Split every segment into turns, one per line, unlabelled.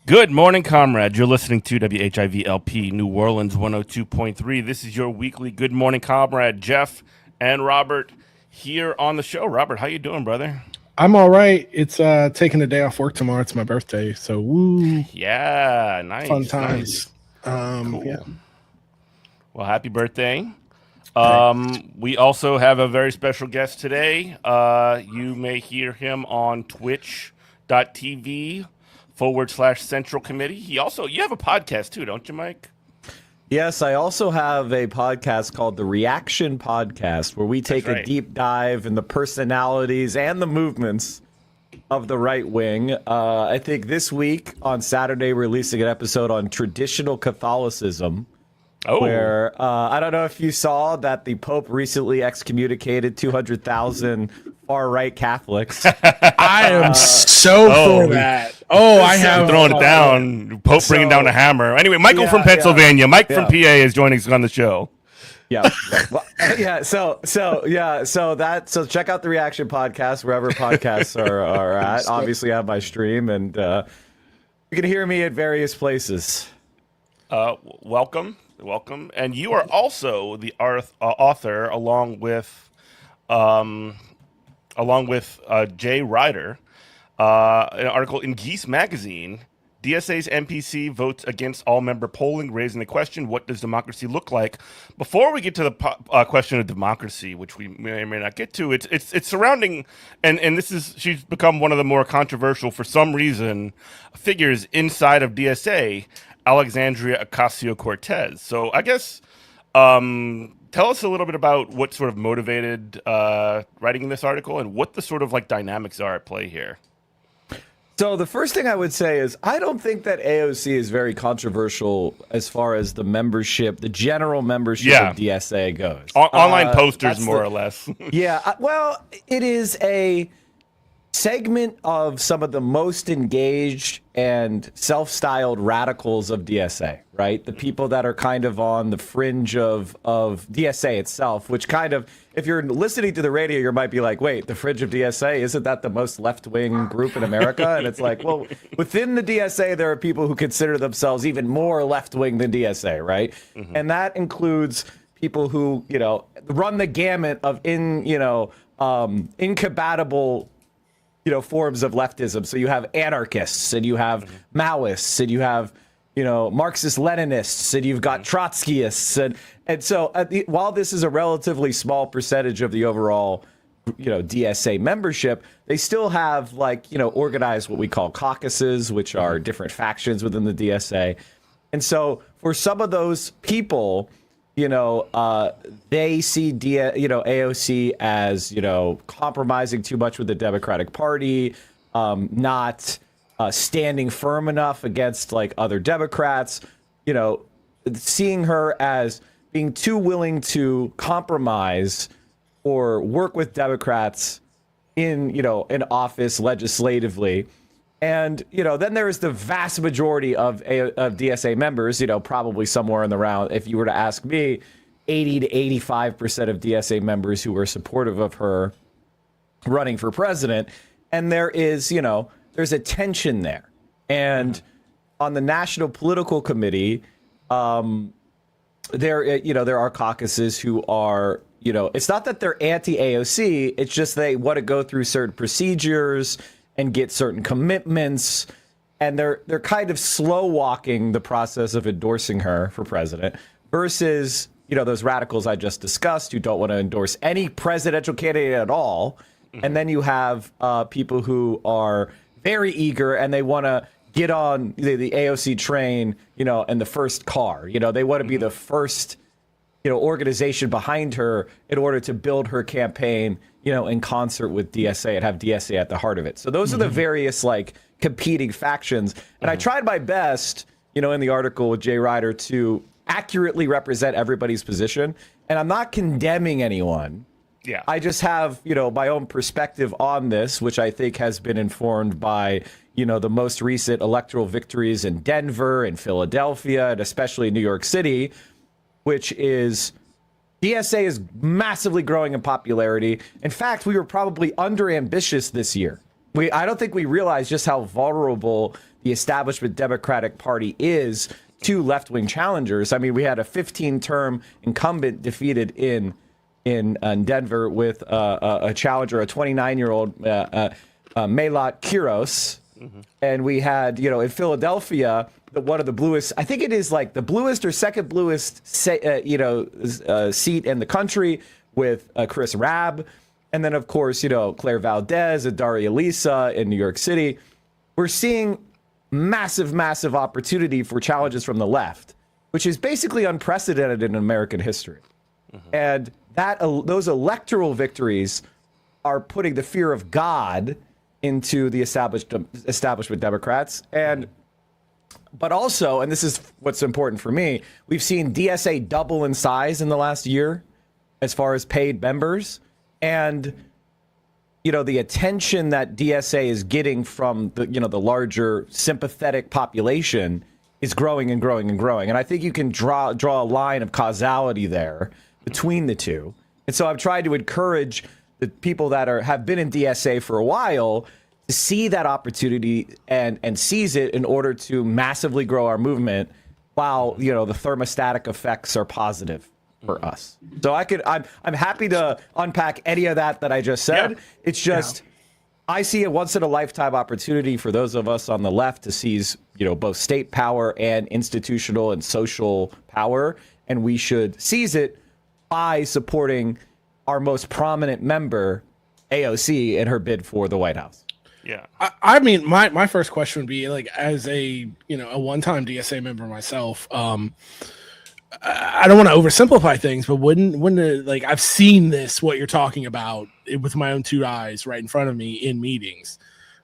Good morning, comrade. You're listening to WHIVLP New Orleans 102.3. This is your weekly Good Morning Comrade, Jeff and Robert here on the show. Robert, how you doing, brother?
I'm all right. It's taking a day off work tomorrow. It's my birthday, so woo.
Yeah, nice.
Fun times.
Cool.
Yeah.
Well, happy birthday. We also have a very special guest today. You may hear him on twitch.tv/Central Committee. You have a podcast too, don't you, Mike?
Yes, I also have a podcast called The Reaction Podcast, where we take a deep dive in the personalities and the movements of the right wing. I think this week on Saturday, we're releasing an episode on traditional Catholicism. Where I don't know if you saw that the Pope recently excommunicated 200,000 far-right Catholics.
I am so for that. I have
throwing it down. Pope bringing down a hammer. Anyway, Michael from Pennsylvania. Mike from PA is joining us on the show.
Yeah. So check out the Reaction Podcast wherever podcasts are at. Obviously, I have my stream, and you can hear me at various places.
Welcome. And you are also the author, along with Jay Ryder, an article in Geese Magazine. DSA's MPC votes against all-member polling, raising the question, what does democracy look like? Before we get to the question of democracy, which we may or may not get to, it's surrounding, and she's become one of the more controversial, for some reason, figures inside of DSA, Alexandria Ocasio-Cortez. So I guess tell us a little bit about what sort of motivated writing this article and what the sort of like dynamics are at play here.
So the first thing I would say is I don't think that AOC is very controversial as far as the membership, the general membership of DSA goes.
Online posters, more or less.
Well, it is a segment of some of the most engaged and self-styled radicals of DSA, right? The people that are kind of on the fringe of DSA itself, which kind of, if you're listening to the radio, you might be like, wait, the fringe of DSA, isn't that the most left-wing group in America? And it's like, well, within the DSA, there are people who consider themselves even more left-wing than DSA, right? Mm-hmm. And that includes people who, run the gamut of incompatible forms of leftism. So you have anarchists, and you have Maoists, and you have, Marxist-Leninists, and you've got Trotskyists, and so while this is a relatively small percentage of the overall, DSA membership, they still have organized what we call caucuses, which are different factions within the DSA, and so for some of those people, they see AOC as, compromising too much with the Democratic Party, not standing firm enough against other Democrats, seeing her as being too willing to compromise or work with Democrats in office legislatively. And, then there is the vast majority of DSA members, probably somewhere in the round, if you were to ask me, 80 to 85% of DSA members who were supportive of her running for president. And there is, there's a tension there. And on the National Political Committee, there are caucuses who are, it's not that they're anti-AOC, it's just they want to go through certain procedures and get certain commitments, and they're kind of slow walking the process of endorsing her for president versus, those radicals I just discussed who don't want to endorse any presidential candidate at all. Mm-hmm. And then you have people who are very eager and they want to get on the AOC train, in the first car. They want to be the first, organization behind her in order to build her campaign, in concert with DSA and have DSA at the heart of it. So those are the various competing factions. And I tried my best, in the article with Jay Ryder to accurately represent everybody's position. And I'm not condemning anyone.
Yeah.
I just have, my own perspective on this, which I think has been informed by, the most recent electoral victories in Denver and Philadelphia, and especially New York City, which is DSA is massively growing in popularity. In fact, we were probably under ambitious this year. I don't think we realized just how vulnerable the establishment Democratic Party is to left-wing challengers. I mean, we had a 15-term incumbent defeated in Denver with a challenger, a 29-year-old Malat Kiros. And we had, in Philadelphia, one of the bluest, I think it is like the bluest or second bluest, seat in the country with Chris Rabb. And then, of course, Claire Valdez and Daria Lisa in New York City. We're seeing massive, massive opportunity for challenges from the left, which is basically unprecedented in American history. And those electoral victories are putting the fear of God into the establishment Democrats. But also, and this is what's important for me, we've seen DSA double in size in the last year as far as paid members. And the attention that DSA is getting from the larger sympathetic population is growing and growing and growing. And I think you can draw a line of causality there between the two. And so I've tried to encourage the people that have been in DSA for a while to see that opportunity and seize it in order to massively grow our movement while, the thermostatic effects are positive for us. So I'm happy to unpack any of that I just said. Yeah. It's just, I see a once in a lifetime opportunity for those of us on the left to seize, both state power and institutional and social power. And we should seize it by supporting our most prominent member, AOC, in her bid for the White House.
Yeah.
I mean, my first question would be, like, as a one-time DSA member myself, I don't want to oversimplify things, but wouldn't it, like, I've seen what you're talking about with my own two eyes right in front of me in meetings,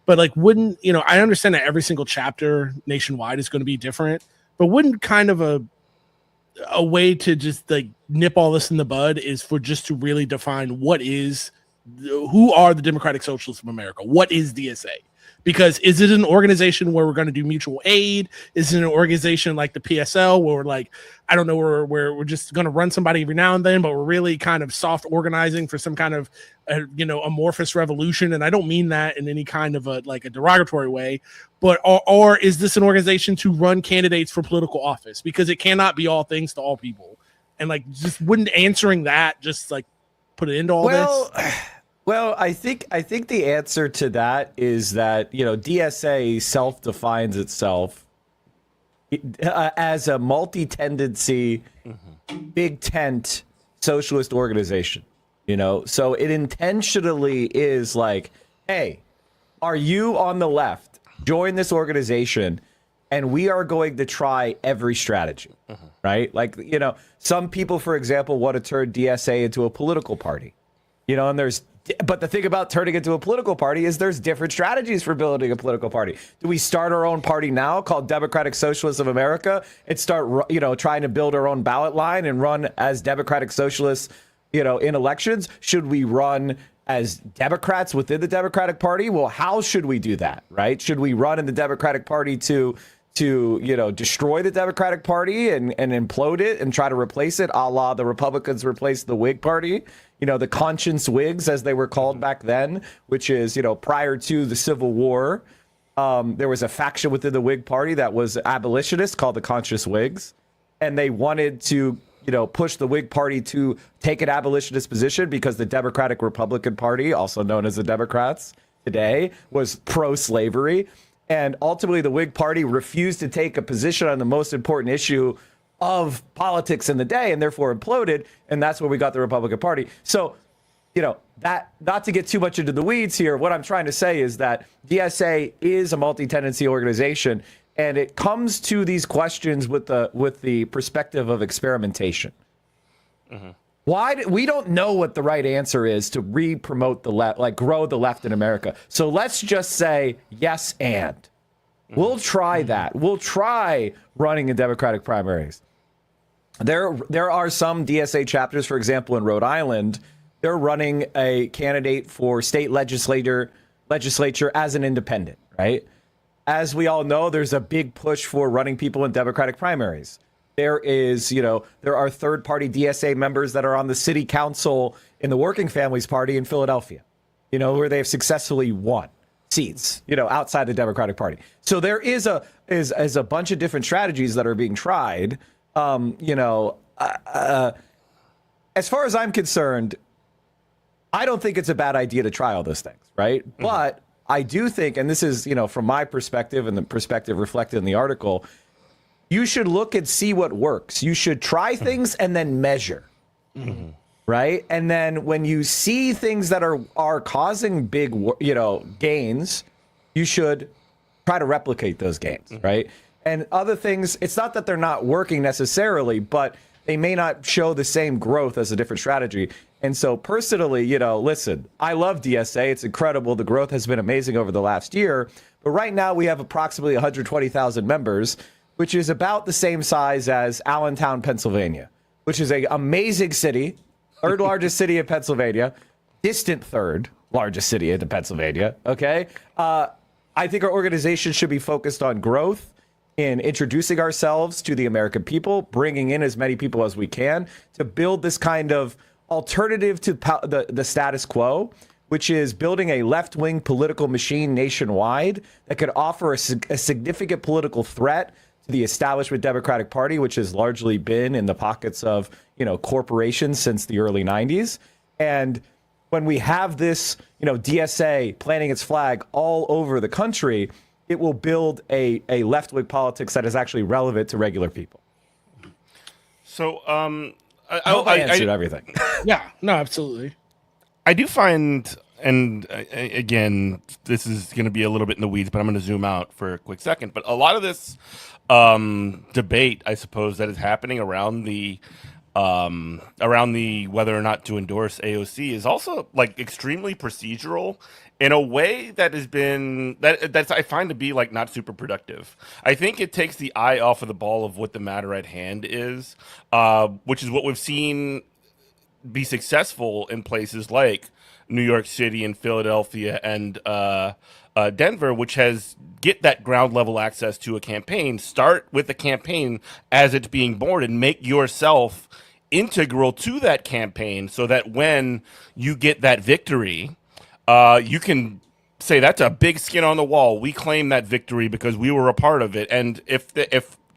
but like, wouldn't, I understand that every single chapter nationwide is going to be different, but wouldn't kind of a way to just like nip all this in the bud is for just to really define who are the Democratic Socialists of America? What is DSA? Because is it an organization where we're going to do mutual aid? Is it an organization like the PSL where we're like, I don't know, where we're just going to run somebody every now and then, but we're really kind of soft organizing for some kind of, amorphous revolution? And I don't mean that in any kind of a derogatory way, but or is this an organization to run candidates for political office? Because it cannot be all things to all people. And like, just wouldn't answering that just like put an end to all this?
Well, I think the answer to that is that, DSA self-defines itself as a multi-tendency, big tent socialist organization, So it intentionally is like, hey, are you on the left? Join this organization, and we are going to try every strategy, right? Like, some people, for example, want to turn DSA into a political party, but the thing about turning into a political party is there's different strategies for building a political party. Do we start our own party now called Democratic Socialists of America and start, trying to build our own ballot line and run as Democratic Socialists, in elections? Should we run as Democrats within the Democratic Party? Well, how should we do that, right? Should we run in the Democratic Party to destroy the Democratic Party and implode it and try to replace it, a la the Republicans replaced the Whig Party, the conscience Whigs, as they were called back then, which is, prior to the Civil War, there was a faction within the Whig Party that was abolitionist called the Conscious Whigs. And they wanted to, push the Whig Party to take an abolitionist position because the Democratic Republican Party, also known as the Democrats today, was pro-slavery. And ultimately, the Whig Party refused to take a position on the most important issue of politics in the day and therefore imploded. And that's where we got the Republican Party. So, that, not to get too much into the weeds here, what I'm trying to say is that DSA is a multi-tendency organization, and it comes to these questions with the perspective of experimentation. We don't know what the right answer is to re-promote the left, like grow the left in America. So let's just say yes and. We'll try that. We'll try running in Democratic primaries. There are some DSA chapters, for example, in Rhode Island, they're running a candidate for state legislature as an independent, right? As we all know, there's a big push for running people in Democratic primaries. There are third-party DSA members that are on the city council in the Working Families Party in Philadelphia, where they have successfully won. seats, outside the Democratic Party. So there is a bunch of different strategies that are being tried. As far as I'm concerned, I don't think it's a bad idea to try all those things, right? Mm-hmm. But I do think, and this is, from my perspective and the perspective reflected in the article, you should look and see what works. You should try things and then measure, right? And then when you see things that are causing big, gains, you should try to replicate those gains, right? And other things, it's not that they're not working necessarily, but they may not show the same growth as a different strategy. And so personally, listen, I love DSA. It's incredible. The growth has been amazing over the last year. But right now we have approximately 120,000 members, which is about the same size as Allentown, Pennsylvania, which is an amazing city, third largest city in Pennsylvania, distant third largest city in Pennsylvania. Okay. I think our organization should be focused on growth, in introducing ourselves to the American people, bringing in as many people as we can to build this kind of alternative to the status quo, which is building a left-wing political machine nationwide that could offer a significant political threat to the establishment Democratic Party, which has largely been in the pockets of, corporations since the early 90s. And when we have this, DSA planting its flag all over the country, it will build a left-wing politics that is actually relevant to regular people.
So,
I hope I answered everything.
Yeah, no, absolutely.
I do find, and again, this is going to be a little bit in the weeds, but I'm going to zoom out for a quick second. But a lot of this debate, I suppose, that is happening around the whether or not to endorse AOC is also extremely procedural in a way that has been that's I find to be not super productive. I think it takes the eye off of the ball of what the matter at hand is, which is what we've seen be successful in places like New York City and Philadelphia and Denver, which has get that ground level access to a campaign. Start with the campaign as it's being born and make yourself integral to that campaign so that when you get that victory, you can say that's a big skin on the wall. We claim that victory because we were a part of it. And if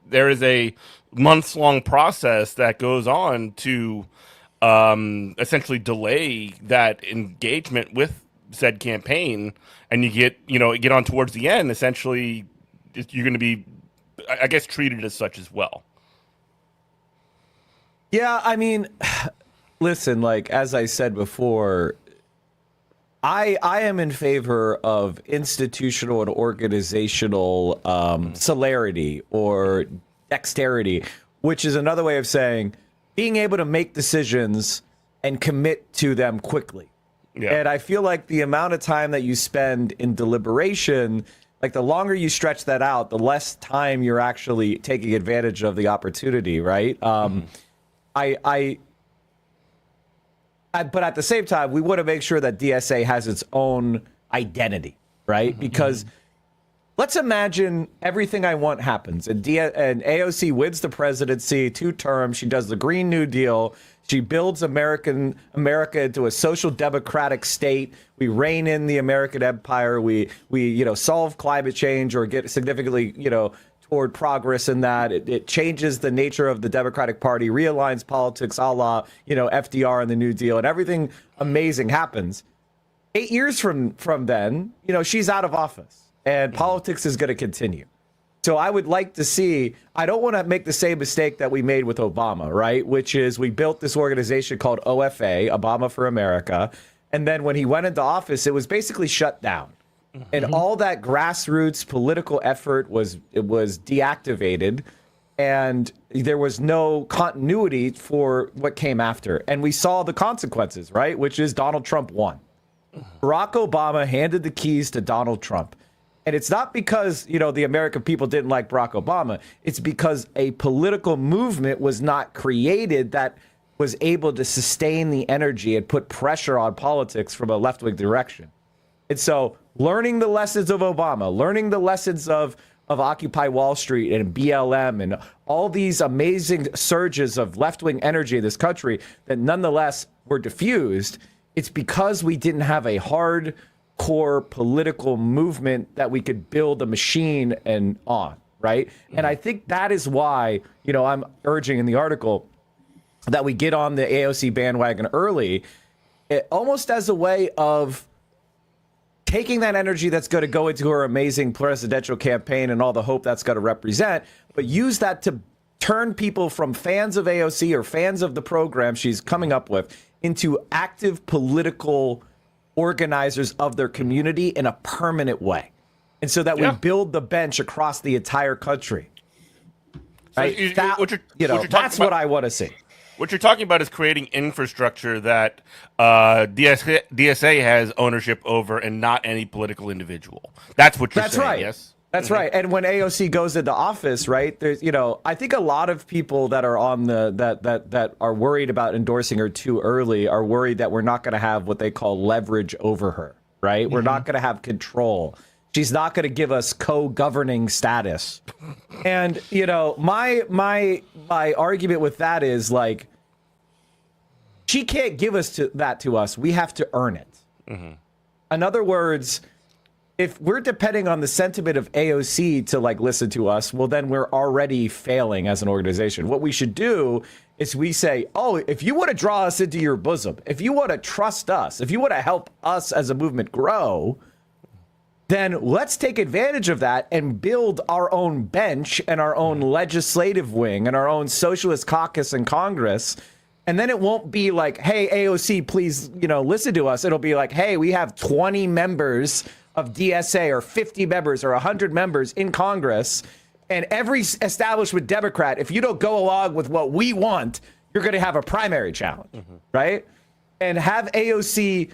there is a months-long process that goes on to essentially delay that engagement with said campaign, and you get on towards the end, essentially you're going to be, I guess, treated as such as well.
Yeah, I mean, listen, as I said before, I am in favor of institutional and organizational celerity or dexterity, which is another way of saying being able to make decisions and commit to them quickly. Yeah. And I feel like the amount of time that you spend in deliberation, the longer you stretch that out, the less time you're actually taking advantage of the opportunity, right? But at the same time, we want to make sure that DSA has its own identity, right? Because let's imagine everything I want happens, and AOC wins the presidency, 2 terms. She does the Green New Deal. She builds America into a social democratic state. We rein in the American empire. We solve climate change or get significantly toward progress in that. It changes the nature of the Democratic Party, realigns politics a la, FDR and the New Deal, and everything amazing happens. 8 years from then, she's out of office and politics is going to continue. So I would like to see, I don't want to make the same mistake that we made with Obama, right? Which is we built this organization called OFA, Obama for America. And then when he went into office, it was basically shut down. And all that grassroots political effort was deactivated, and there was no continuity for what came after. And we saw the consequences, right? Which is Donald Trump won. Barack Obama handed the keys to Donald Trump. And it's not because, the American people didn't like Barack Obama. It's because a political movement was not created that was able to sustain the energy and put pressure on politics from a left-wing direction. And so learning the lessons of Obama, learning the lessons of Occupy Wall Street and BLM and all these amazing surges of left-wing energy in this country that nonetheless were diffused, it's because we didn't have a hard core political movement that we could build a machine and on, right? And I think that is why, I'm urging in the article that we get on the AOC bandwagon early, almost as a way of taking that energy that's going to go into her amazing presidential campaign and all the hope that's going to represent, but use that to turn people from fans of AOC or fans of the program she's coming up with into active political organizers of their community in a permanent way. And so that we build the bench across the entire country. Right?
So
that's what I want to see.
What you're talking about is creating infrastructure that DSA has ownership over and not any political individual. That's what you're saying,
right.
Yes?
That's right. And when AOC goes into office, right, there's, I think a lot of people that are on that are worried about endorsing her too early are worried that we're not going to have what they call leverage over her, right? We're not going to have control. She's not going to give us co-governing status. And, my argument with that is like, she can't give that to us. We have to earn it. In other words, if we're depending on the sentiment of AOC to listen to us, well, then we're already failing as an organization. What we should do is we say, oh, if you want to draw us into your bosom, if you want to trust us, if you want to help us as a movement grow, then let's take advantage of that and build our own bench and our own legislative wing and our own socialist caucus in Congress. And then it won't be like, hey, AOC, please, listen to us. It'll be like, hey, we have 20 members of DSA or 50 members or 100 members in Congress. And every establishment Democrat, if you don't go along with what we want, you're going to have a primary challenge, right? And have AOC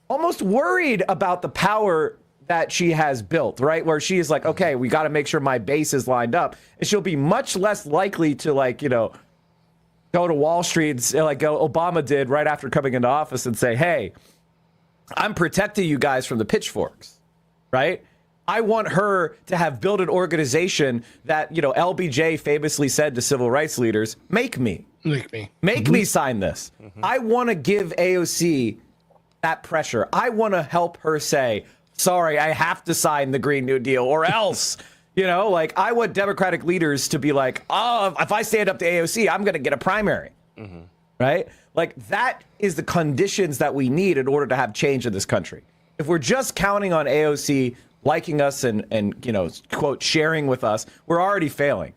almost worried about the power that she has built, right? Where she is like, okay, we got to make sure my base is lined up. And she'll be much less likely to go to Wall Street like Obama did right after coming into office and say, hey, I'm protecting you guys from the pitchforks, right? I want her to have built an organization that, LBJ famously said to civil rights leaders, make me sign this. I want to give AOC that pressure. I want to help her say, sorry, I have to sign the Green New Deal or else, I want Democratic leaders to be like, oh, if I stand up to AOC, I'm going to get a primary, right? That is the conditions that we need in order to have change in this country. If we're just counting on AOC liking us and quote, sharing with us, we're already failing.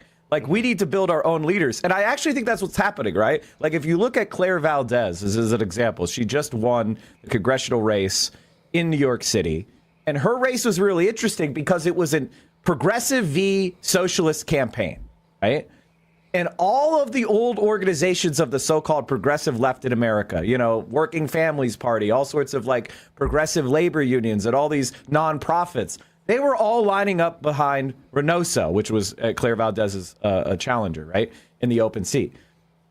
We need to build our own leaders. And I actually think that's what's happening, right? If you look at Claire Valdez as an example, she just won the congressional race in New York City. And her race was really interesting because it was a progressive v. socialist campaign, right? And all of the old organizations of the so-called progressive left in America, Working Families Party, all sorts of progressive labor unions and all these nonprofits, they were all lining up behind Reynoso, which was Claire Valdez's challenger, right, in the open seat.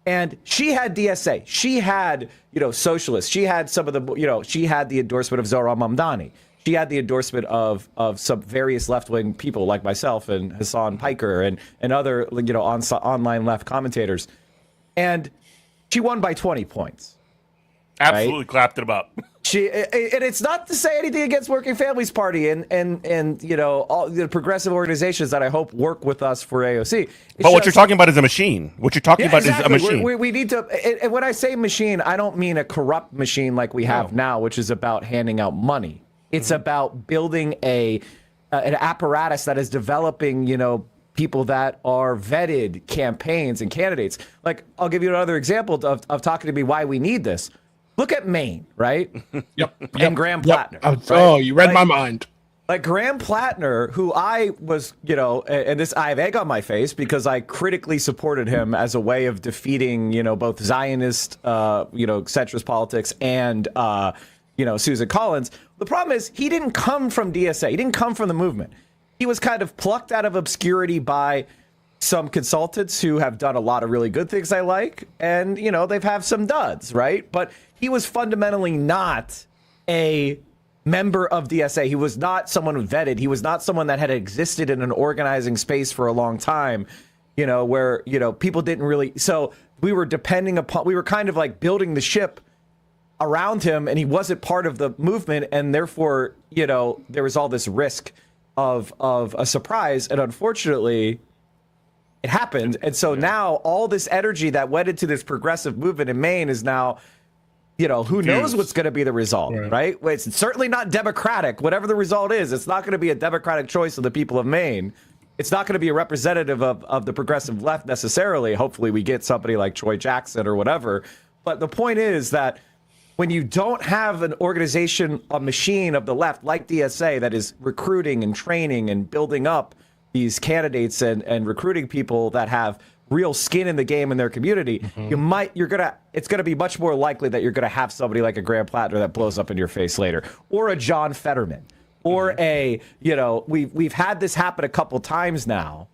And she had DSA. She had, socialists. She had some of the, she had the endorsement of Zohran Mamdani. She had the endorsement of some various left-wing people like myself and Hassan Piker and other, online left commentators. And she won by 20 points.
Absolutely
right?
clapped it up.
And it's not to say anything against Working Families Party and all the progressive organizations that I hope work with us for AOC.
But what you're talking about is a machine. What you're talking about is a machine.
We need to, and when I say machine, I don't mean a corrupt machine like we have now, which is about handing out money. It's about building an apparatus that is developing, people that are vetted campaigns and candidates. I'll give you another example of talking to me why we need this. Look at Maine, right?
Yep.
And Graham Plattner.
Right? Oh, you read my mind.
Graham Plattner, who I was, and this, I have egg on my face because I critically supported him as a way of defeating, both Zionist, centrist politics and, Susan Collins. The problem is he didn't come from DSA. He didn't come from the movement. He was kind of plucked out of obscurity by some consultants who have done a lot of really good things I like. And, they've have some duds, right? But he was fundamentally not a member of DSA. He was not someone who vetted. He was not someone that had existed in an organizing space for a long time, where, people didn't really. So we were depending upon, we were kind of building the ship around him, and he wasn't part of the movement, and therefore, there was all this risk of a surprise, and unfortunately, it happened. And so now all this energy that went into this progressive movement in Maine is now, who knows what's going to be the result, right? Well, it's certainly not democratic. Whatever the result is, it's not going to be a democratic choice of the people of Maine. It's not going to be a representative of the progressive left necessarily. Hopefully we get somebody like Troy Jackson or whatever. But the point is that when you don't have an organization, a machine of the left like DSA that is recruiting and training and building up these candidates and recruiting people that have real skin in the game in their community, it's gonna be much more likely that you're gonna have somebody like a Graham Plattner that blows up in your face later, or a John Fetterman, or we've had this happen a couple times now,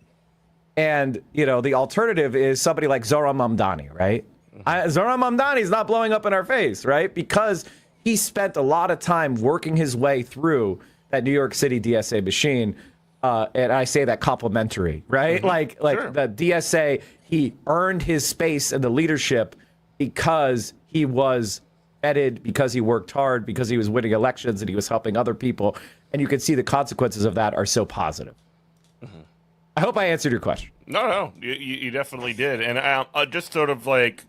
and the alternative is somebody like Zohran Mamdani, right? Zohran Mamdani is not blowing up in our face, right? Because he spent a lot of time working his way through that New York City DSA machine. And I say that complimentary, right? Like
Sure.
The DSA, he earned his space in the leadership because he was vetted, because he worked hard, because he was winning elections and he was helping other people. And you can see the consequences of that are so positive. I hope I answered your question.
No, you definitely did. And just sort of like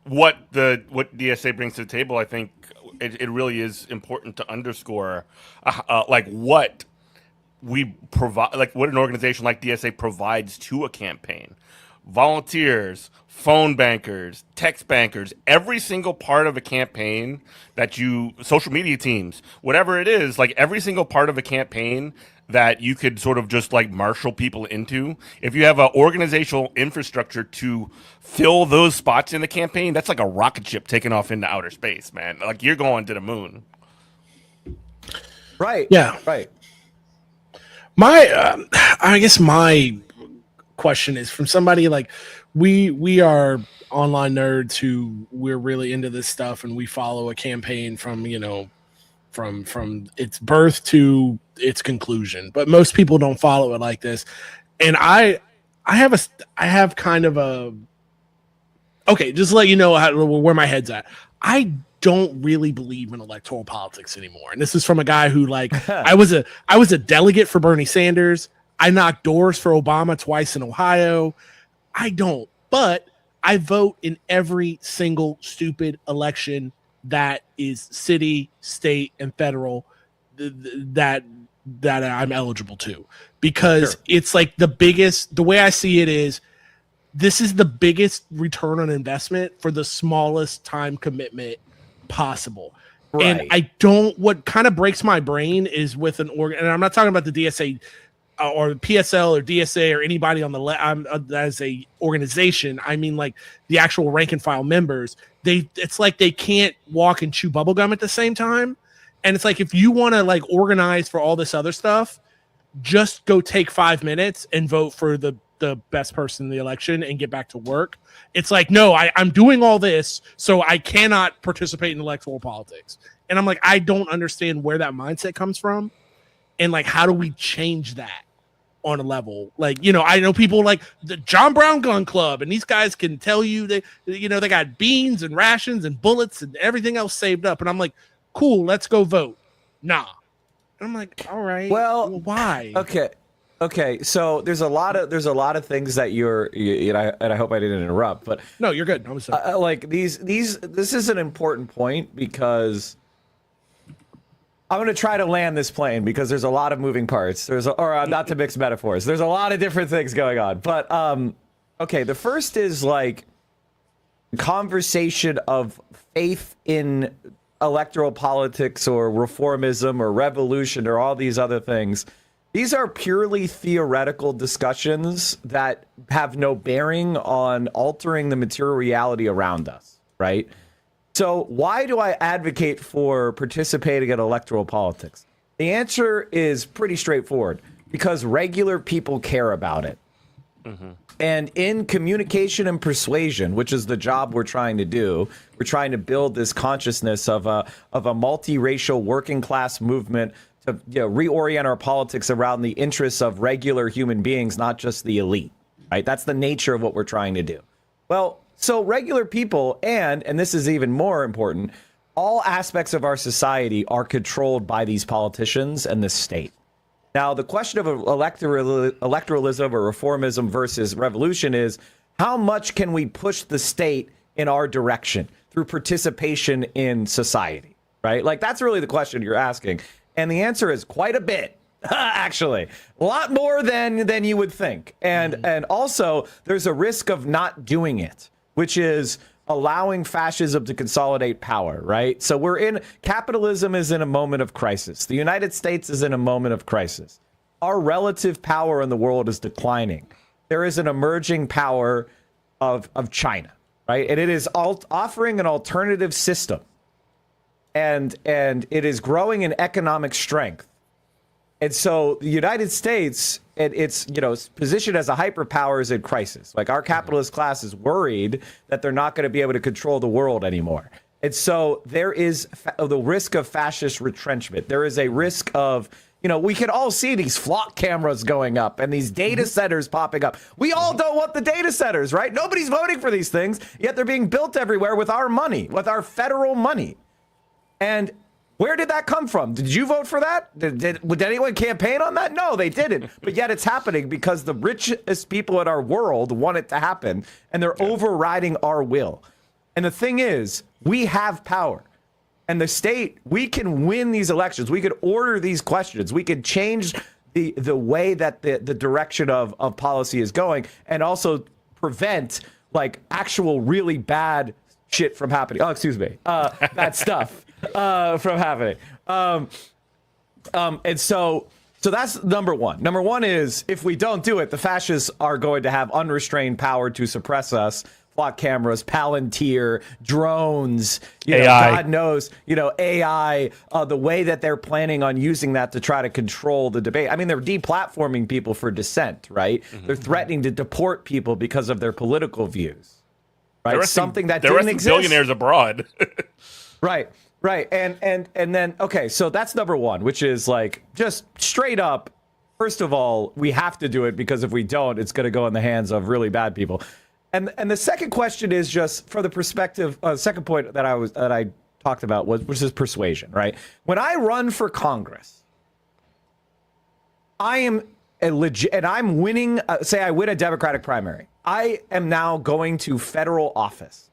what DSA brings to the table, I think it really is important to underscore like what we provide, like what an organization like DSA provides to a campaign. Volunteers, phone bankers, text bankers, every single part of a campaign social media teams, whatever it is, like every single part of a campaign that you could sort of just like marshal people into. If you have an organizational infrastructure to fill those spots in the campaign, that's like a rocket ship taking off into outer space, man. Like you're going to the moon.
Right.
Yeah.
Right.
I guess my question is from somebody like we are online nerds who we're really into this stuff, and we follow a campaign from from its birth to its conclusion. But most people don't follow it like this, and I have kind of a just to let you know where my head's at. I don't really believe in electoral politics anymore. And this is from a guy who I was a delegate for Bernie Sanders. I knocked doors for Obama twice in Ohio. But I vote in every single stupid election that is city, state, and federal that I'm eligible to, because it's like the way I see it is, this is the biggest return on investment for the smallest time commitment possible. Right. And what kind of breaks my brain is with and I'm not talking about the DSA or PSL or DSA or anybody on the left as a organization. I mean, like the actual rank and file members, it's like they can't walk and chew bubblegum at the same time. And it's like, if you want to like organize for all this other stuff, just go take 5 minutes and vote for the best person in the election and get back to work. It's like, no, I'm doing all this, so I cannot participate in electoral politics. And I'm like, I don't understand where that mindset comes from. And like, how do we change that on a level? Like, I know people like the John Brown Gun Club, and these guys can tell you they got beans and rations and bullets and everything else saved up. And I'm like, cool, let's go vote. Nah. And I'm like, all right. Well, why?
Okay, so there's a lot of things that and I hope I didn't interrupt, but
no, you're good. I'm sorry.
Like this is an important point, because I'm going to try to land this plane, because there's a lot of moving parts. Not to mix metaphors. There's a lot of different things going on, but okay. The first is like conversation of faith in electoral politics or reformism or revolution or all these other things. These are purely theoretical discussions that have no bearing on altering the material reality around us, right? So why do I advocate for participating in electoral politics? The answer is pretty straightforward, because regular people care about it. Mm-hmm. And in communication and persuasion, which is the job we're trying to do, we're trying to build this consciousness of a multiracial working class movement to reorient our politics around the interests of regular human beings, not just the elite, right? That's the nature of what we're trying to do. Well, so regular people, and this is even more important, all aspects of our society are controlled by these politicians and the state. Now, the question of electoralism or reformism versus revolution is, how much can we push the state in our direction through participation in society, right? Like, that's really the question you're asking. And the answer is quite a bit, actually. A lot more than you would think. And also, there's a risk of not doing it, which is allowing fascism to consolidate power, right? So capitalism is in a moment of crisis. The United States is in a moment of crisis. Our relative power in the world is declining. There is an emerging power of China, right? And it is offering an alternative system. And it is growing in economic strength. And so the United States, it's positioned as a hyperpower is in crisis. Like, our capitalist class is worried that they're not going to be able to control the world anymore. And so there is the risk of fascist retrenchment. There is a risk of, we can all see these flock cameras going up and these data centers popping up. We all don't want the data centers, right? Nobody's voting for these things, yet they're being built everywhere with our money, with our federal money. And where did that come from? Did you vote for that? Did anyone campaign on that? No, they didn't. But yet it's happening because the richest people in our world want it to happen, and they're overriding our will. And the thing is, we have power. And the state, we can win these elections. We could order these questions. We could change the way that the direction of policy is going, and also prevent, like, actual really bad shit from happening. Oh, excuse me. Bad stuff. From happening. And so that's number one. Number one is, if we don't do it, the fascists are going to have unrestrained power to suppress us. Flock cameras, Palantir, drones,
AI.
God knows, AI, the way that they're planning on using that to try to control the debate. I mean, they're deplatforming people for dissent, right? Mm-hmm. They're threatening to deport people because of their political views, right? Something that didn't exist.
Billionaires abroad.
Right. Right. And then, okay, so that's number one, which is like, just straight up, first of all, we have to do it, because if we don't, it's going to go in the hands of really bad people. And the second question is just for the perspective, second point that I talked about which is persuasion, right? When I run for Congress, I am and I'm winning, say I win a Democratic primary. I am now going to federal office.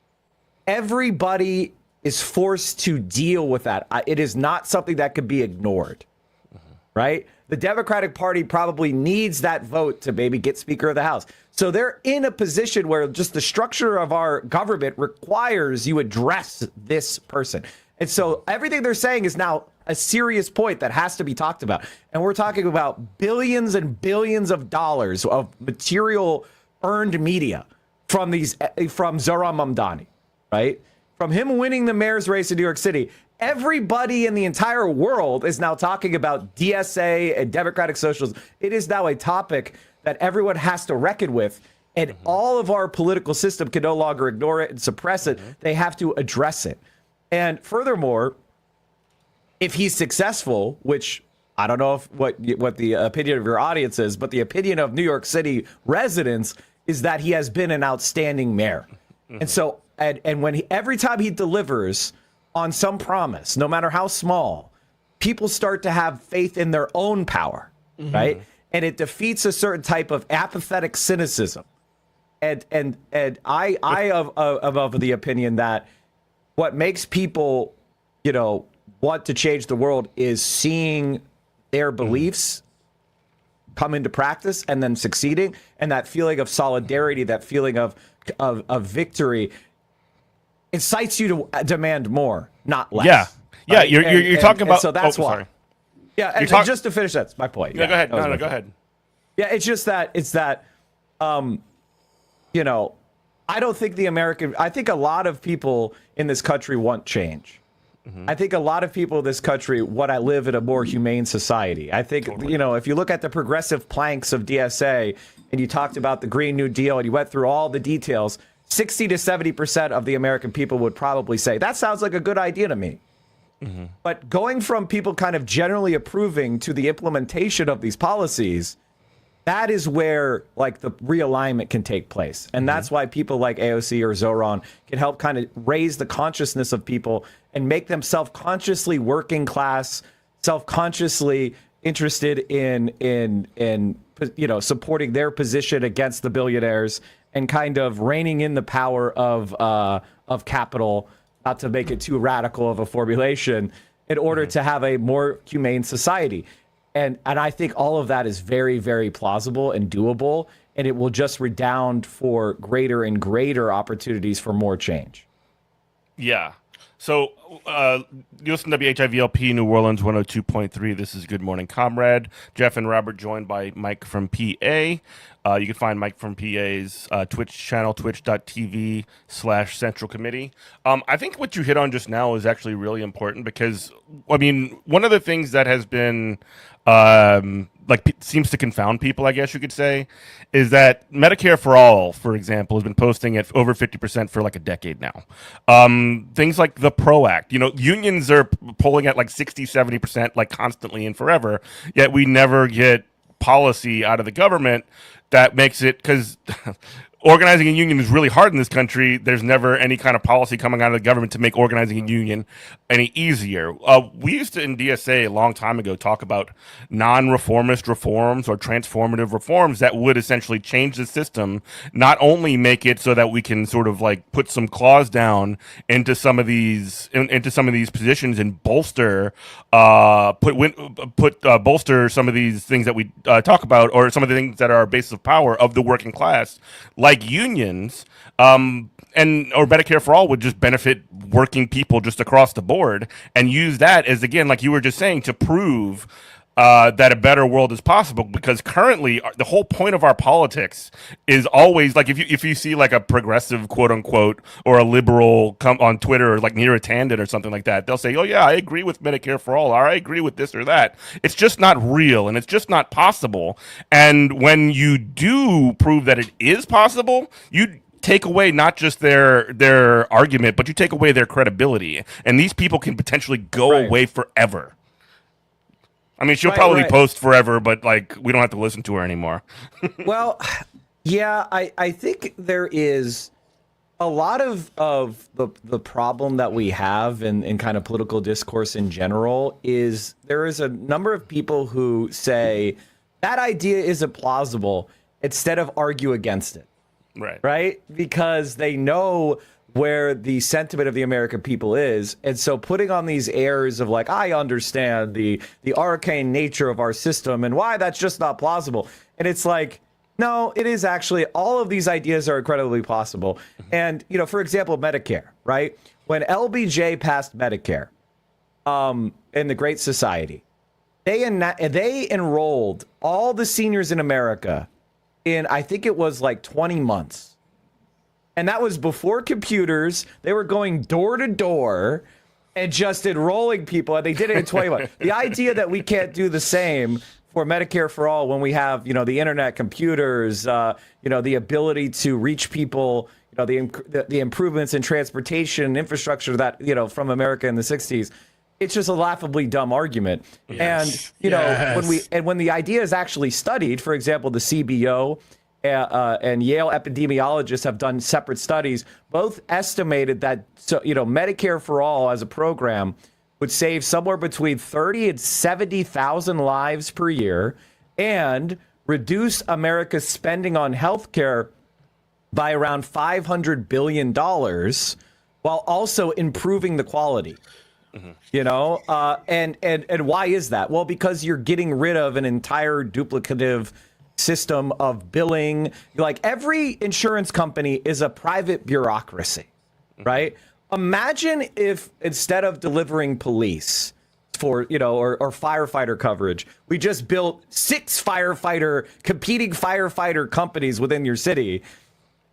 Everybody is forced to deal with that. It is not something that could be ignored, right? The Democratic Party probably needs that vote to maybe get Speaker of the House. So they're in a position where just the structure of our government requires you address this person. And so everything they're saying is now a serious point that has to be talked about. And we're talking about billions and billions of dollars of material earned media from Zohran Mamdani, right? From him winning the mayor's race in New York City, everybody in the entire world is now talking about DSA and democratic socialism. It is now a topic that everyone has to reckon with, and all of our political system can no longer ignore it and suppress it. They have to address it. And furthermore, if he's successful, which I don't know what the opinion of your audience is, but the opinion of New York City residents is that he has been an outstanding mayor. And so, and when every time he delivers on some promise, no matter how small, people start to have faith in their own power, right? And it defeats a certain type of apathetic cynicism. And I am of the opinion that what makes people, want to change the world is seeing their beliefs come into practice and then succeeding, and that feeling of solidarity, that feeling of victory incites you to demand more, not less.
Yeah. Yeah,
right?
you're talking about.
So that's why.
Sorry.
Yeah, and just to finish, that's my point.
Yeah, go ahead. No, go ahead.
Yeah, it's just that I don't think I think a lot of people in this country want change. I think a lot of people in this country want to live in a more humane society. I think, if you look at the progressive planks of DSA and you talked about the Green New Deal and you went through all the details, 60 to 70% of the American people would probably say, that sounds like a good idea to me. But going from people kind of generally approving to the implementation of these policies, that is where like the realignment can take place. And that's why people like AOC or Zoran can help kind of raise the consciousness of people and make them self-consciously working class, self-consciously interested in supporting their position against the billionaires and kind of reining in the power of capital, not to make it too radical of a formulation, in order to have a more humane society. And I think all of that is very, very plausible and doable, and it will just redound for greater and greater opportunities for more change.
Yeah. So, you listen to WHIVLP New Orleans 102.3. This is Good Morning Comrade. Jeff and Robert joined by Mike from PA. You can find Mike from PA's Twitch channel, twitch.tv/Central Committee. I think what you hit on just now is actually really important because, I mean, one of the things that has been seems to confound people, I guess you could say, is that Medicare for All, for example, has been posting at over 50% for like a decade now. Things like the PRO Act, unions are polling at like 60, 70%, like constantly and forever, yet we never get policy out of the government that makes it, because organizing a union is really hard in this country. There's never any kind of policy coming out of the government to make organizing a union any easier. We used to, in DSA a long time ago, talk about non-reformist reforms or transformative reforms that would essentially change the system, not only make it so that we can sort of like put some claws down into some of these positions and bolster bolster some of these things that we talk about, or some of the things that are our basis of power of the working class, like unions, or Medicare for All would just benefit working people just across the board, and use that as, again, like you were just saying, to prove that a better world is possible. Because currently, the whole point of our politics is always like, if you see like a progressive, quote unquote, or a liberal come on Twitter, or like Neera Tanden or something like that, they'll say, "Oh yeah, I agree with Medicare for All," or "I agree with this or that." It's just not real, and it's just not possible. And when you do prove that it is possible, you take away not just their argument, but you take away their credibility, and these people can potentially go away forever. I mean, she'll probably post forever, but like we don't have to listen to her anymore.
Well, yeah, I think there is a lot of the problem that we have in kind of political discourse in general is there is a number of people who say that idea isn't plausible instead of argue against it. Right? Because they know where the sentiment of the American people is. And so putting on these airs of like, I understand the arcane nature of our system and why that's just not plausible. And it's like, no, it is actually, all of these ideas are incredibly possible. And, for example, Medicare, right? When LBJ passed Medicare in the Great Society, they enrolled all the seniors in America in, I think it was like 20 months. And that was before computers. They were going door to door and just enrolling people, and they did it in 20 months. The idea that we can't do the same for Medicare for All when we have, the internet, computers, the ability to reach people, the improvements in transportation infrastructure that, from America in the 60s. It's just a laughably dumb argument. Yes. And when the idea is actually studied, for example, the CBO and Yale epidemiologists have done separate studies, both estimated that Medicare for All as a program would save somewhere between 30 and 70,000 lives per year and reduce America's spending on healthcare by around $500 billion while also improving the quality. And why is that? Well, because you're getting rid of an entire duplicative system of billing. Like, every insurance company is a private bureaucracy, right? Imagine if instead of delivering police for, or firefighter coverage, we just built 6 competing firefighter companies within your city.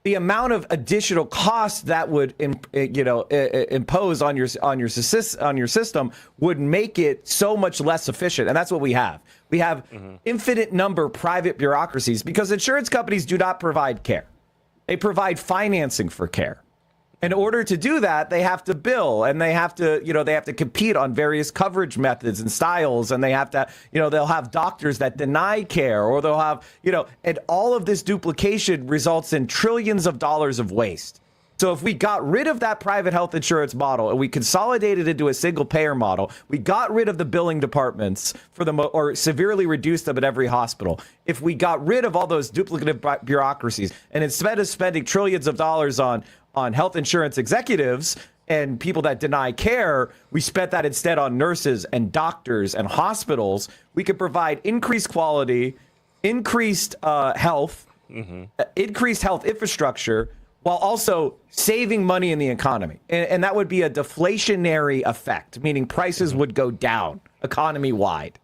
The amount of additional cost that would, impose on your system would make it so much less efficient, and that's what we have. We have infinite number of private bureaucracies because insurance companies do not provide care; they provide financing for care. In order to do that, they have to bill, and they have to, they have to compete on various coverage methods and styles, and they have to, they'll have doctors that deny care, or they'll have, and all of this duplication results in trillions of dollars of waste. So if we got rid of that private health insurance model and we consolidated into a single payer model, we got rid of the billing departments or severely reduced them at every hospital. If we got rid of all those duplicative bureaucracies, and instead of spending trillions of dollars on health insurance executives and people that deny care, we spent that instead on nurses and doctors and hospitals, we could provide increased quality, increased health, increased health infrastructure, while also saving money in the economy. And that would be a deflationary effect, meaning prices would go down economy-wide.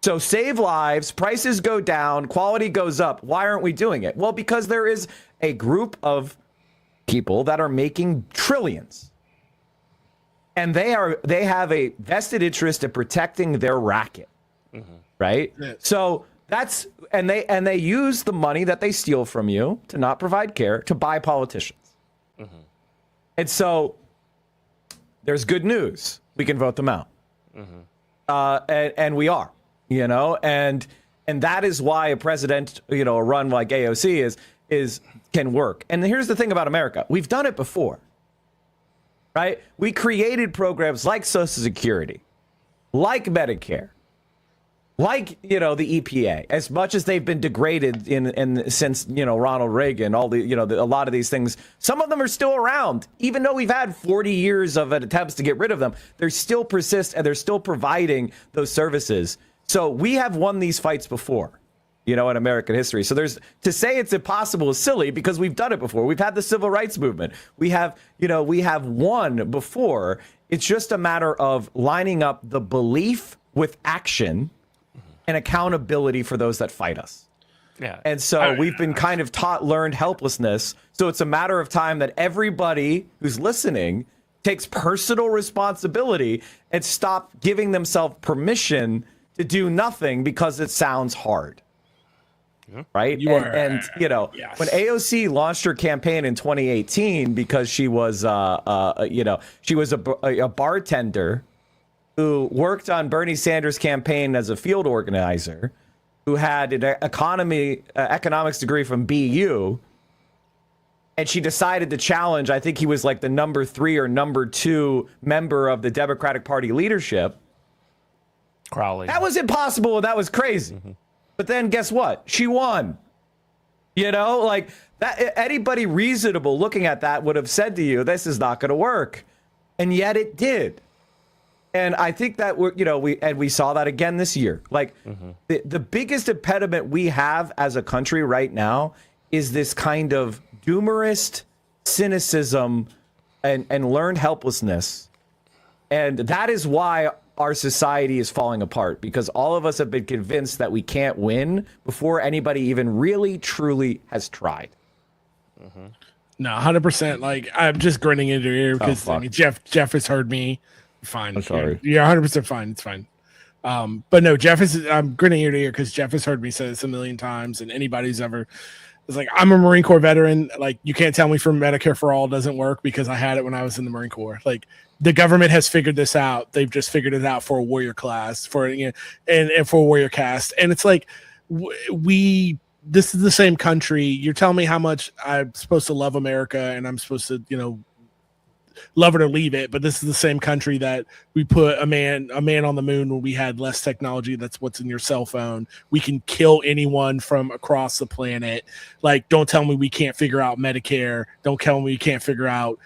So save lives, prices go down, quality goes up. Why aren't we doing it? Well, because there is a group of people that are making trillions. And they have a vested interest in protecting their racket. Right? Yes. So they use the money that they steal from you to not provide care to buy politicians. And so there's good news. We can vote them out. And we are, and that is why a president, a run like AOC can work. And here's the thing about America. We've done it before, right? We created programs like Social Security, like Medicare, like, the EPA, as much as they've been degraded since, Ronald Reagan, all the, a lot of these things, some of them are still around. Even though we've had 40 years of attempts to get rid of them, they still persist and they're still providing those services. So we have won these fights before, in American history. So to say it's impossible is silly because we've done it before. We've had the civil rights movement. We have won before. It's just a matter of lining up the belief with action and accountability for those that fight us. Yeah. And so we've been kind of learned helplessness. So it's a matter of time that everybody who's listening takes personal responsibility and stop giving themselves permission to do nothing because it sounds hard. Right. Yes. When AOC launched her campaign in 2018, because she was, she was a bartender who worked on Bernie Sanders' campaign as a field organizer, who had an economics degree from BU, and she decided to challenge, I think he was like the number 3 or number 2 member of the Democratic Party leadership.
Crowley.
That was impossible, and that was crazy. But then guess what? She won. Like that, anybody reasonable looking at that would have said to you, this is not going to work. And yet it did. And I think that we saw that again this year. Like the biggest impediment we have as a country right now is this kind of doomerist cynicism and learned helplessness. And that is why our society is falling apart, because all of us have been convinced that we can't win before anybody even really, truly has tried.
No, 100%. Like, I'm just grinning into your ear because Jeff has heard me. Fine.
I'm sorry.
You're 100% fine. It's fine. But no, I'm grinning ear to ear because Jeff has heard me say this a million times, and anybody who's ever is like, I'm a Marine Corps veteran. Like, you can't tell me from Medicare for All doesn't work because I had it when I was in the Marine Corps. Like, the government has figured this out. They've just figured it out for a warrior class, and for a warrior caste. And it's like, this is the same country. You're telling me how much I'm supposed to love America and I'm supposed to, love it or leave it. But this is the same country that we put a man on the moon when we had less technology. That's what's in your cell phone. We can kill anyone from across the planet. Like, don't tell me we can't figure out Medicare. Don't tell me we can't figure out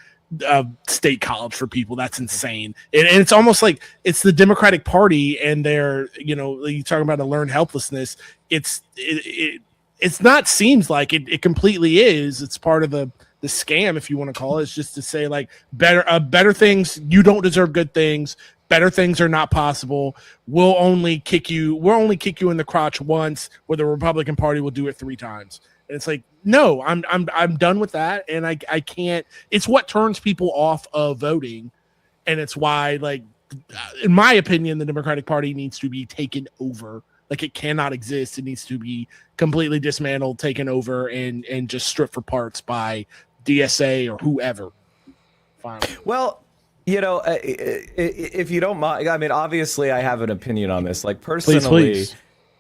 state college for people. That's insane. And it's almost like it's the Democratic Party and they're, you talking about a learned helplessness. It's not seems like it completely is. It's part of the scam, if you want to call it. It's just to say like better things. You don't deserve good things. Better things are not possible. We'll only kick you in the crotch once, where the Republican Party will do it 3 times. And it's like, no, I'm done with that. And I can't, it's what turns people off of voting. And it's why, like, in my opinion, the Democratic Party needs to be taken over. Like, it cannot exist. It needs to be completely dismantled, taken over, and just stripped for parts by DSA or whoever. Fine.
Well, if you don't mind, I mean, obviously, I have an opinion on this. Like
Please.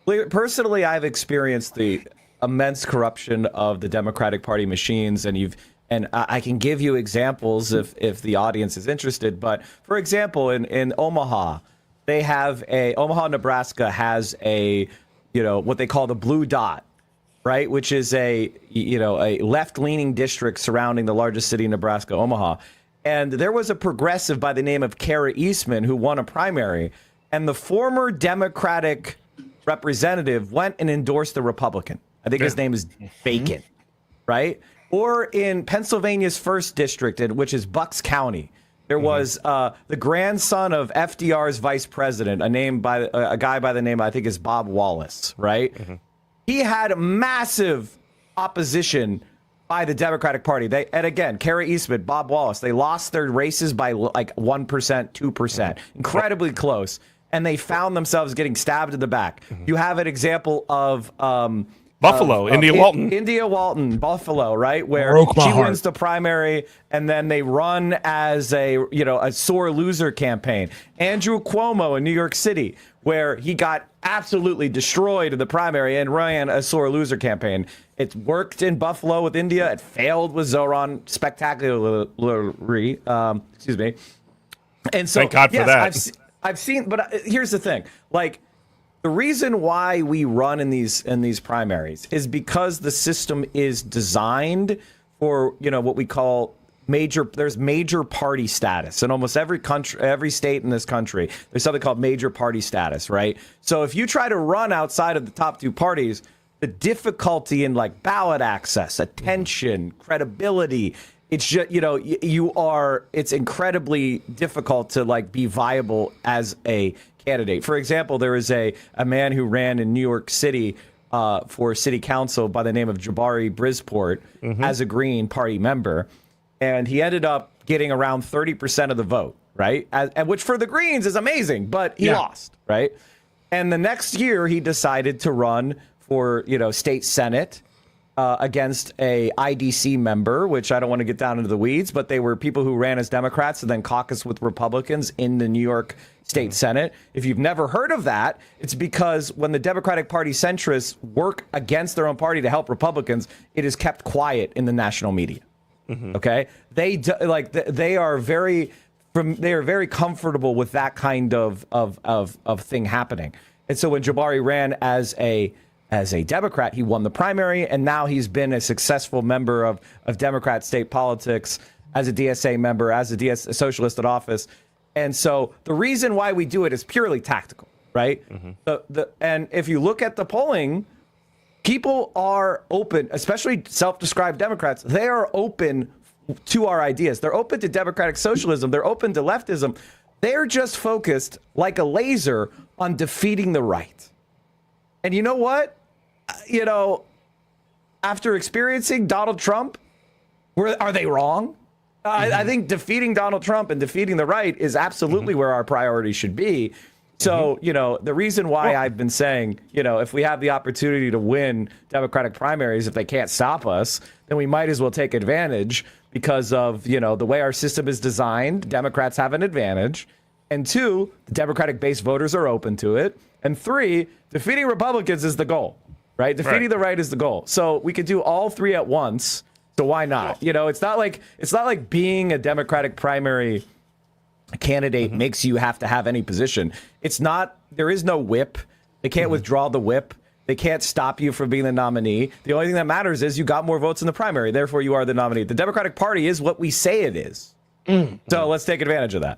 personally, I've experienced the immense corruption of the Democratic Party machines, and I can give you examples if the audience is interested. But for example, in Omaha, Omaha, Nebraska has what they call the blue dot, right? Which is a left-leaning district surrounding the largest city in Nebraska, Omaha. And there was a progressive by the name of Kara Eastman who won a primary, and the former Democratic representative went and endorsed the Republican. I think his name is Bacon, right? Or in Pennsylvania's first district, which is Bucks County, there was the grandson of FDR's vice president, a guy by the name, I think, is Bob Wallace, right? He had massive opposition by the Democratic Party. And again, Kara Eastman, Bob Wallace, they lost their races by like 1%, 2%, incredibly close. And they found themselves getting stabbed in the back. You have an example of
Buffalo,
India Walton, Buffalo, right? Where she wins the primary and then they run as a sore loser campaign. Andrew Cuomo in New York City, where he got absolutely destroyed in the primary and ran a sore loser campaign. It worked in Buffalo with India. It failed with Zoran spectacularly. Excuse me. And so,
thank God for that.
I've seen, but here's the thing. Like, the reason why we run in these primaries is because the system is designed for, what we call there's major party status in almost every country, every state in this country. There's something called major party status, right? So if you try to run outside of the top two parties, the difficulty in like ballot access, attention, credibility, it's just, it's incredibly difficult to like be viable as a candidate. For example, there is a man who ran in New York City for city council by the name of Jabari Brisport as a Green Party member. And he ended up getting around 30% of the vote, right? Which for the Greens is amazing, but he lost, right? And the next year he decided to run for, state senate against a IDC member, which I don't want to get down into the weeds, but they were people who ran as Democrats and then caucused with Republicans in the New York State Senate. If you've never heard of that, it's because when the Democratic Party centrists work against their own party to help Republicans, it is kept quiet in the national media. Okay, they are very comfortable with that kind of thing happening. And so when Jabari ran as a Democrat, he won the primary, and now he's been a successful member of Democrat state politics as a DSA member, as a socialist in office. And so the reason why we do it is purely tactical, right? And if you look at the polling, people are open, especially self-described Democrats. They are open to our ideas. They're open to democratic socialism. They're open to leftism. They're just focused like a laser on defeating the right. And you know what? After experiencing Donald Trump, are they wrong? I think defeating Donald Trump and defeating the right is absolutely where our priority should be. So, the reason why I've been saying, if we have the opportunity to win Democratic primaries, if they can't stop us, then we might as well take advantage because of, the way our system is designed. Democrats have an advantage. And 2, the Democratic base voters are open to it. And 3, defeating Republicans is the goal, right? Defeating the right is the goal. So we could do all 3 at once. So why not? It's not like being a Democratic primary candidate makes you have to have any position. There is no whip. They can't withdraw the whip. They can't stop you from being the nominee. The only thing that matters is you got more votes in the primary. Therefore, you are the nominee. The Democratic Party is what we say it is. So let's take advantage of that.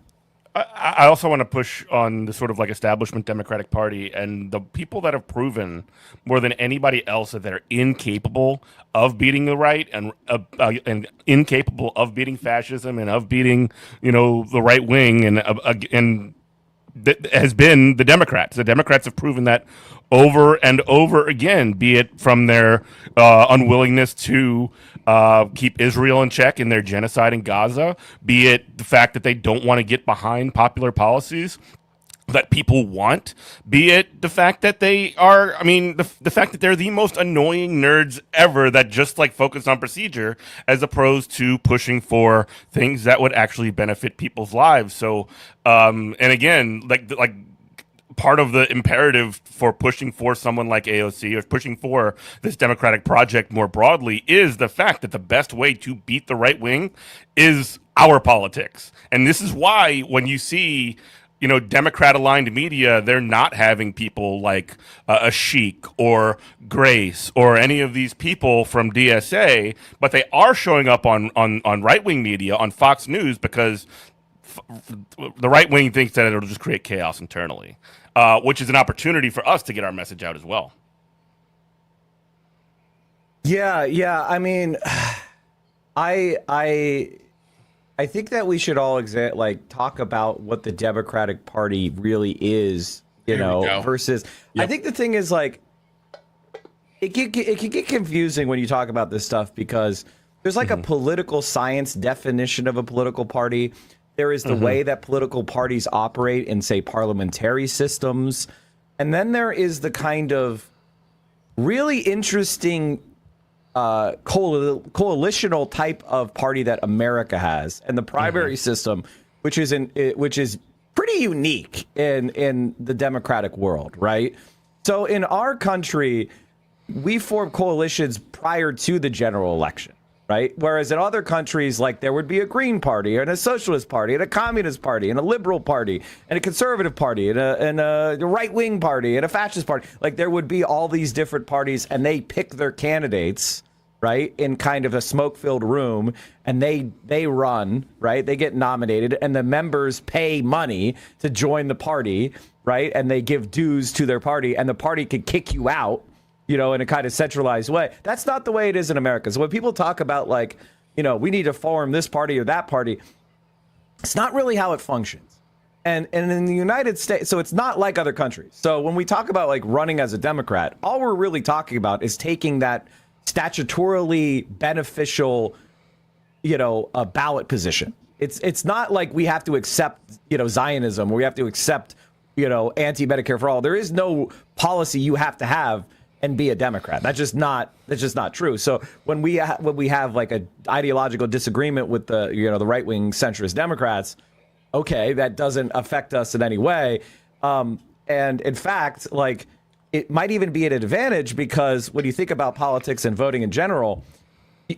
I also want to push on the sort of like establishment Democratic Party and the people that have proven more than anybody else that they're incapable of beating the right and incapable of beating fascism and of beating, the right wing and that has been the Democrats. The Democrats have proven that over and over again, be it from their unwillingness to keep Israel in check in their genocide in Gaza, be it the fact that they don't want to get behind popular policies that people want, be it the fact that they are, I mean, the fact that they're the most annoying nerds ever that just like focus on procedure as opposed to pushing for things that would actually benefit people's lives. So, and again, like part of the imperative for pushing for someone like AOC or pushing for this democratic project more broadly is the fact that the best way to beat the right wing is our politics. And this is why when you see, you know, Democrat aligned media, they're not having people like a Sheik or Grace or any of these people from DSA, but they are showing up on right wing media, on Fox News, because the right wing thinks that it'll just create chaos internally, which is an opportunity for us to get our message out as well.
Yeah. I mean, I think that we should all talk about what the Democratic Party really is, versus. Yep. I think the thing is like it can get confusing when you talk about this stuff because there's like a political science definition of a political party. There is the way that political parties operate in, say, parliamentary systems, and then there is the kind of really interesting coalitional type of party that America has, and the primary system, which is pretty unique in the democratic world, right? So in our country, we form coalitions prior to the general election, right? Whereas in other countries, like there would be a Green Party and a Socialist Party and a Communist Party and a Liberal Party and a Conservative Party and a right-wing party and a Fascist Party. Like there would be all these different parties, and they pick their candidates, right, in kind of a smoke-filled room, and they run, right? They get nominated, and the members pay money to join the party, right? And they give dues to their party, and the party could kick you out, in a kind of centralized way. That's not the way it is in America. So when people talk about like, we need to form this party or that party, it's not really how it functions. And in the United States, so it's not like other countries. So when we talk about like running as a Democrat, all we're really talking about is taking that statutorily beneficial, a ballot position. It's not like we have to accept, Zionism, or we have to accept, anti-Medicare for all. There is no policy you have to have and be a Democrat. That's just not true. So when we have like a ideological disagreement with the the right wing centrist Democrats, okay, that doesn't affect us in any way. And in fact, like it might even be an advantage because when you think about politics and voting in general,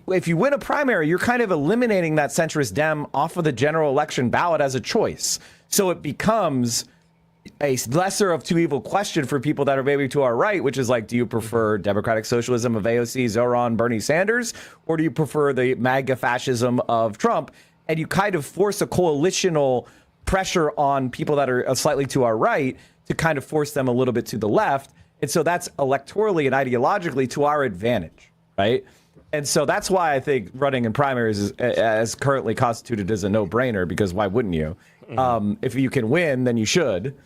if you win a primary, you're kind of eliminating that centrist Dem off of the general election ballot as a choice. So it becomes a lesser of two evil question for people that are maybe to our right, which is like, do you prefer democratic socialism of AOC, Zoran, Bernie Sanders, or do you prefer the MAGA fascism of Trump? And you kind of force a coalitional pressure on people that are slightly to our right to kind of force them a little bit to the left. And so that's electorally and ideologically to our advantage, right? And so that's why I think running in primaries is, as currently constituted, is a no-brainer, because why wouldn't you? If you can win, then you should.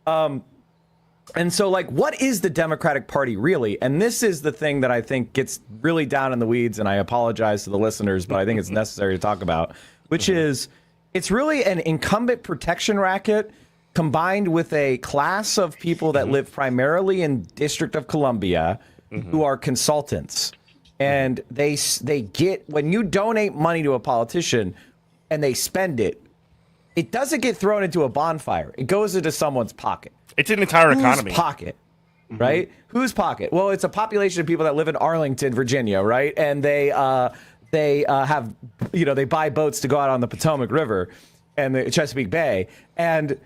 And so, like, what is the Democratic Party really? And this is the thing that I think gets really down in the weeds, and I apologize to the listeners, but I think it's necessary to talk about, which is it's really an incumbent protection racket combined with a class of people that live primarily in District of Columbia who are consultants. And they get, when you donate money to a politician and they spend it, it doesn't get thrown into a bonfire. It goes into someone's pocket.
It's an entire economy.
Whose pocket, right? Whose pocket? Well, it's a population of people that live in Arlington, Virginia, right? And they have, they buy boats to go out on the Potomac River and the Chesapeake Bay, and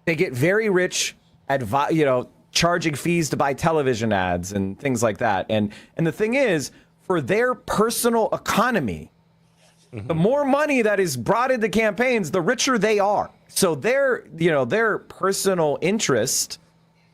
they get very rich at, charging fees to buy television ads and things like that. And the thing is, for their personal economy, the more money that is brought into campaigns, the richer they are. So their personal interest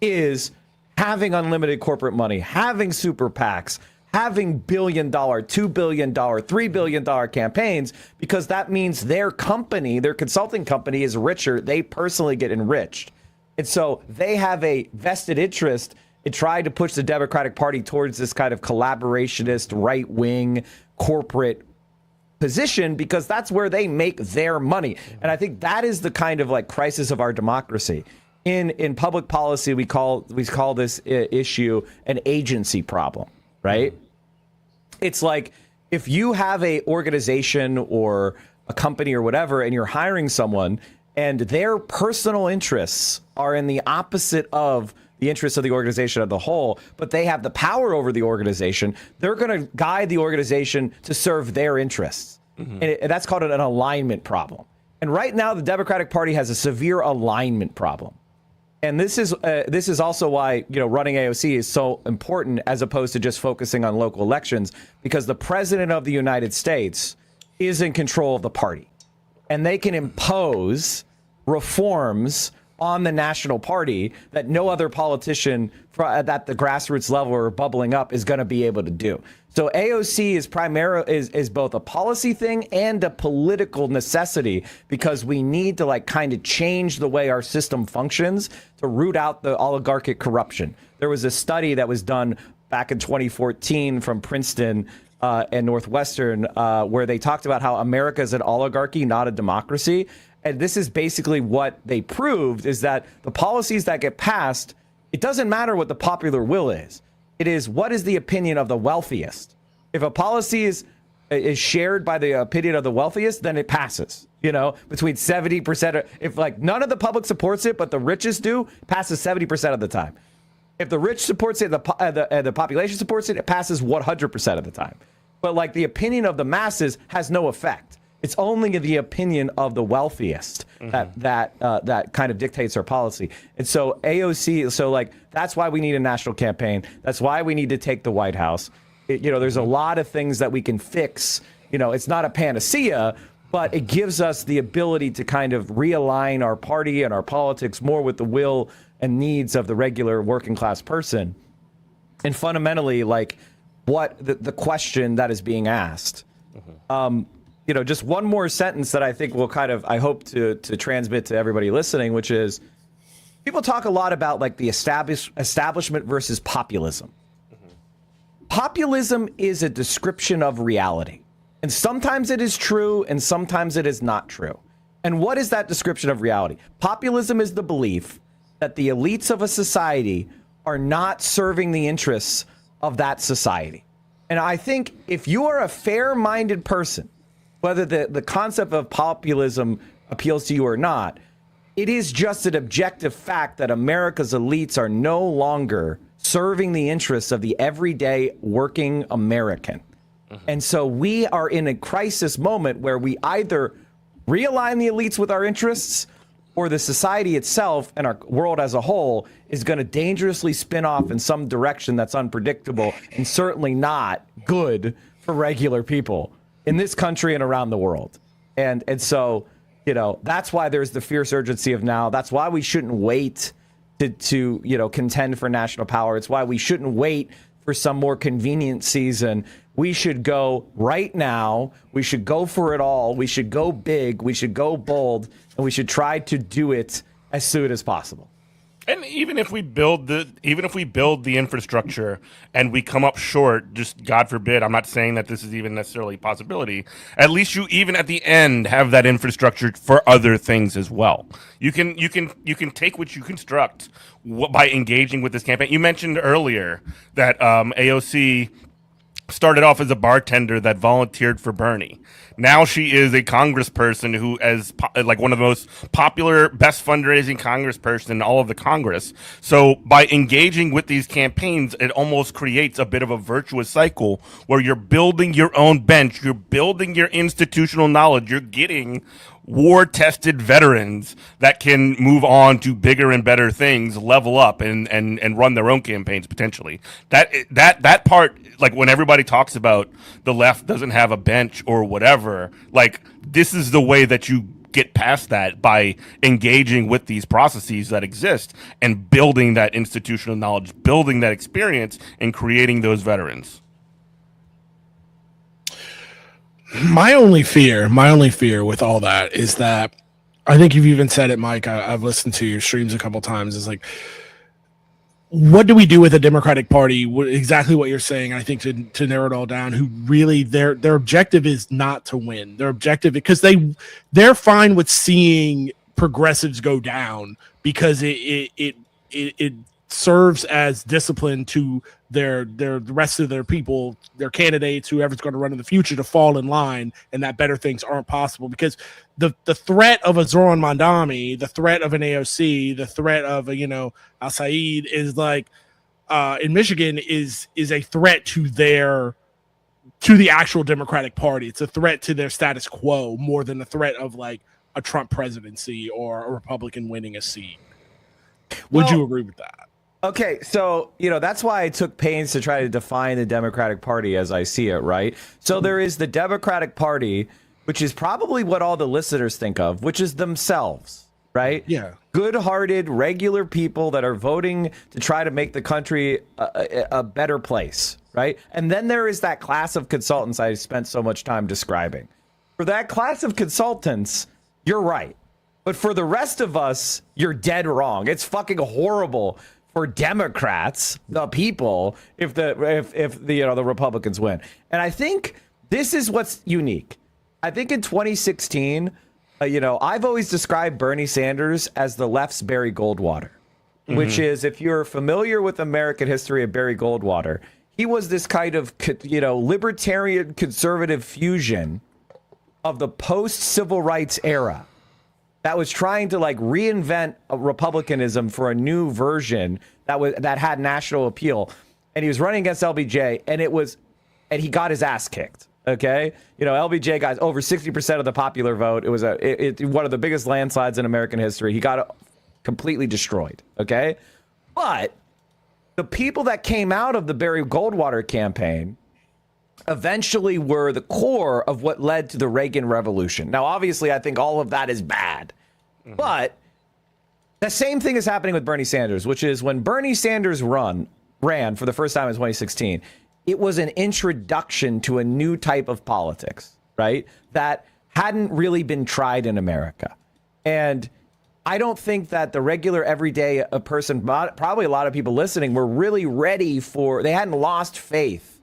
is having unlimited corporate money, having super PACs, having $1 billion, $2 billion, $3 billion campaigns, because that means their company, their consulting company, is richer. They personally get enriched. And so they have a vested interest in trying to push the Democratic Party towards this kind of collaborationist, right-wing corporate position, because that's where they make their money. And I think that is the kind of like crisis of our democracy. in public policy, we call this issue an agency problem, right? It's like if you have a organization or a company or whatever, and you're hiring someone and their personal interests are in the opposite of the interests of the organization as a whole, but they have the power over the organization, they're going to guide the organization to serve their interests. And that's called an alignment problem. And right now, the Democratic Party has a severe alignment problem. And this is also why, running AOC is so important as opposed to just focusing on local elections, because the president of the United States is in control of the party, and they can impose reforms on the national party that no other politician at the grassroots level or bubbling up is going to be able to do. So AOC is both a policy thing and a political necessity, because we need to kind of change the way our system functions to root out the oligarchic corruption. There was a study that was done back in 2014 from Princeton and Northwestern where they talked about how America is an oligarchy, not a democracy. And this is basically what they proved, is that the policies that get passed, it doesn't matter what the popular will is. It is what is the opinion of the wealthiest. If a policy is shared by the opinion of the wealthiest, then it passes. Between 70%, if none of the public supports it, but the richest do, it passes 70% of the time. If the rich supports it, the population supports it, it passes 100% of the time. But the opinion of the masses has no effect. It's only the opinion of the wealthiest that kind of dictates our policy. And so AOC, that's why we need a national campaign. That's why we need to take the White House. There's a lot of things that we can fix. It's not a panacea, but it gives us the ability to kind of realign our party and our politics more with the will and needs of the regular working class person. And fundamentally, what the question that is being asked. Just one more sentence that I think will I hope to transmit to everybody listening, which is people talk a lot about the establishment versus populism. Populism is a description of reality. And sometimes it is true and sometimes it is not true. And what is that description of reality? Populism is the belief that the elites of a society are not serving the interests of that society. And I think if you are a fair-minded person, whether the concept of populism appeals to you or not, it is just an objective fact that America's elites are no longer serving the interests of the everyday working American. And so we are in a crisis moment where we either realign the elites with our interests, or the society itself and our world as a whole is going to dangerously spin off in some direction that's unpredictable and certainly not good for regular people in this country and around the world. And so, that's why there's the fierce urgency of now. That's why we shouldn't wait to contend for national power. It's why we shouldn't wait for some more convenient season. We should go right now. We should go for it all. We should go big. We should go bold, and we should try to do it as soon as possible.
And even if we build the infrastructure and we come up short, just God forbid, I'm not saying that this is even necessarily a possibility. At least you even at the end have that infrastructure for other things as well. You can take what you construct by engaging with this campaign. You mentioned earlier that AOC started off as a bartender that volunteered for Bernie. Now she is a congressperson who is one of the most popular, best fundraising congressperson in all of the Congress. So by engaging with these campaigns, it almost creates a bit of a virtuous cycle where you're building your own bench, you're building your institutional knowledge, you're getting war-tested veterans that can move on to bigger and better things, level up, and run their own campaigns potentially. That part, when everybody talks about the left doesn't have a bench or whatever, this is the way that you get past that, by engaging with these processes that exist and building that institutional knowledge, building that experience, and creating those veterans.
My only fear with all that is that, I think you've even said it, Mike. I've listened to your streams a couple times. Is what do we do with the Democratic Party? Exactly what you're saying. I think to narrow it all down, who really their objective is not to win. Their objective, because they're fine with seeing progressives go down because it serves as discipline to the rest of their people, their candidates, whoever's going to run in the future, to fall in line, and that better things aren't possible. Because the threat of a Zoran Mandami, the threat of an AOC, the threat of a Al Said is like in Michigan is a threat to the actual Democratic Party. It's a threat to their status quo more than a threat of like a Trump presidency or a Republican winning a seat. Would you agree with that?
Okay, so, that's why I took pains to try to define the Democratic Party as I see it, right? So there is the Democratic Party, which is probably what all the listeners think of, which is themselves, right?
Yeah.
Good-hearted, regular people that are voting to try to make the country a better place, right? And then there is that class of consultants I spent so much time describing. For that class of consultants, you're right. But for the rest of us, you're dead wrong. It's fucking horrible for Democrats, the people, if the Republicans win. And I think this is what's unique. I think in 2016, I've always described Bernie Sanders as the left's Barry Goldwater, which is, if you're familiar with American history of Barry Goldwater, he was this kind of, libertarian conservative fusion of the post-civil rights era that was trying to reinvent republicanism for a new version that had national appeal. And he was running against LBJ, and he got his ass kicked. Okay, LBJ got over 60% of the popular vote. It was one of the biggest landslides in American history. He got completely destroyed. Okay, but the people that came out of the Barry Goldwater campaign eventually were the core of what led to the Reagan Revolution. Now, obviously, I think all of that is bad, but the same thing is happening with Bernie Sanders, which is when Bernie Sanders ran for the first time in 2016, it was an introduction to a new type of politics, right? That hadn't really been tried in America. And I don't think that the regular everyday person, probably a lot of people listening, were really ready they hadn't lost faith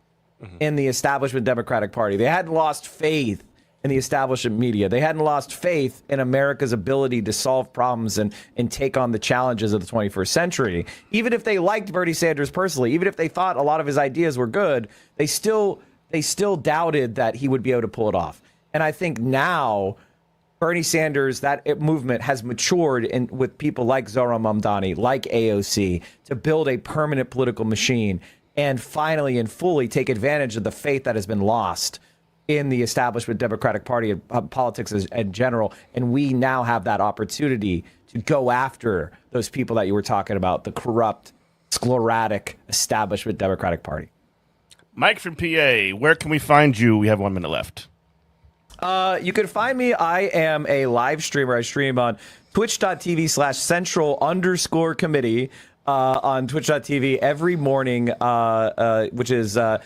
in the establishment Democratic Party. They hadn't lost faith in the establishment media. They hadn't lost faith in America's ability to solve problems and take on the challenges of the 21st century. Even if they liked Bernie Sanders personally, even if they thought a lot of his ideas were good, they still doubted that he would be able to pull it off. And I think now Bernie Sanders, that movement has matured with people like Zohran Mamdani, like AOC, to build a permanent political machine and finally and fully take advantage of the faith that has been lost in the establishment Democratic Party and politics in general. And we now have that opportunity to go after those people that you were talking about, the corrupt, sclerotic establishment Democratic Party.
Mike from PA, where can we find you? We have 1 minute left.
You can find me. I am a live streamer. I stream on twitch.tv/central_committee on twitch.tv every morning, which is 10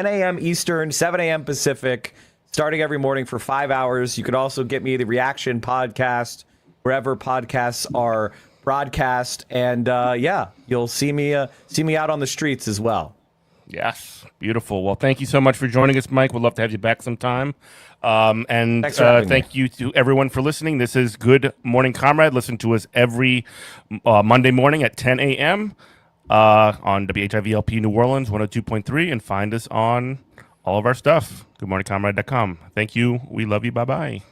a.m. Eastern, 7 a.m. Pacific, starting every morning for 5 hours. You can also get me the Reaction podcast wherever podcasts are broadcast. And you'll see me out on the streets as well.
Yes, beautiful. Well, thank you so much for joining us, Mike. We'd love to have you back sometime. And thank you to everyone for listening. This is Good Morning Comrade. Listen to us every Monday morning at 10 a.m. On WHIVLP New Orleans 102.3, and find us on all of our stuff. GoodMorningComrade.com. Thank you. We love you. Bye-bye.